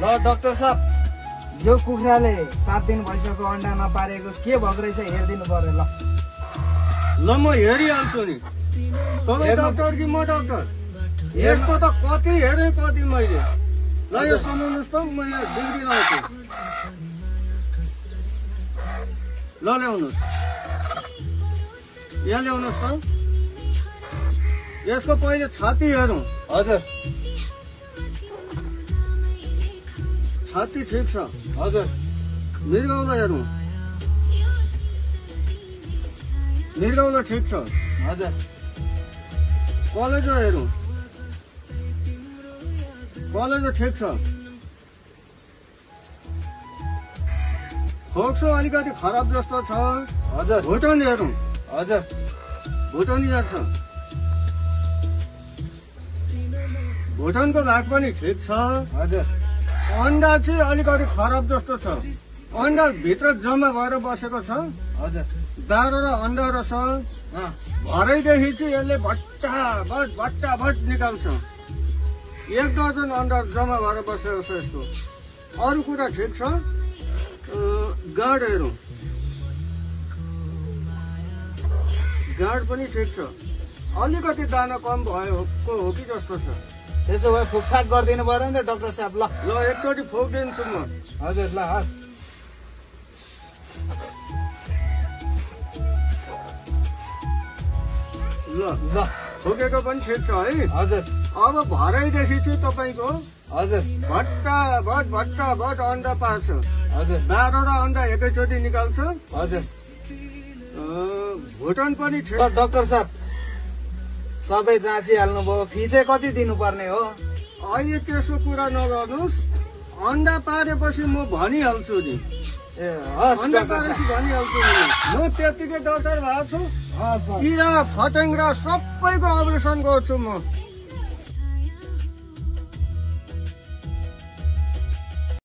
ल डाक्टर साहब, यो कुखुराले 7 दिन भइसक्यो अन्डा नपारेको, के भएको रहेछ हेरिदिनु पर्यो। ल म हेरिहाल्छु नि। तपाईँ डाक्टर कि म डाक्टर? यसको त कति हेरेँ कति मैले। ल यो समाउनुहोस् त, म यहाँ डिग्री लाउँछु। ल ल्याउनुहोस्, यहाँ ल्याउनुहोस् त। यसको पहिले छाती हेरौँ। हजुर छाती ठिक छ। हजुर मृगौला हेरौँ। मृगौला ठिक छ। हजुर कलेजो हेरौँ। कलेजो ठिक छ। फोक्सो अलिकति खराब जस्तो छ। हजुर भुटन हेरौँ। हजुर भुटनिया छ। भुटनको भाग पनि ठिक छ। हजुर अन्डा चाहिँ अलिकति खराब जस्तो छ। अन्डा भित्र जम्मा भएर बसेको छ। हजुर दारो र अन्डा रहेछ। भरैदेखि चाहिँ यसले भट्टाभट निकाल्छ। 1 दर्जन अन्डा जम्मा भएर बसेको छ यसको। अरू कुरा ठिक छ। गाड हेरौँ। गाड पनि ठिक छ। अलिकति दाना कम भयो हो कि जस्तो छ। त्यसो भए फुकफाक गरिदिनु पर्यो नि त डाक्टर साहब। ल एकचोटि फुकिदिन्छु म। हजुर ल हस्। ल ल फुकेको पनि ठिक छ है। हजुर अब भरैदेखि चाहिँ तपाईँको हजुर भट्टाभट अन्डा पार्छ। हजुर दारो र अन्डा एकैचोटि निकाल्छ। हजुर भुटन पनि ठिक। ल डाक्टर साहब, सबै जाँचिहाल्नु भयो, फी चाहिँ कति दिनुपर्ने हो? अहिले त्यसको कुरा नगर्नुहोस्। अन्डा पारेपछि म भनिहाल्छु नि। ए हस् अन्डा डाक्टर पारेपछि साहब। भनिहाल्छु नि। म त्यतिकै डक्टर भएको छु। हस् किरा फटेङ्ग्रा सबैको अपरेसन गर्छु म।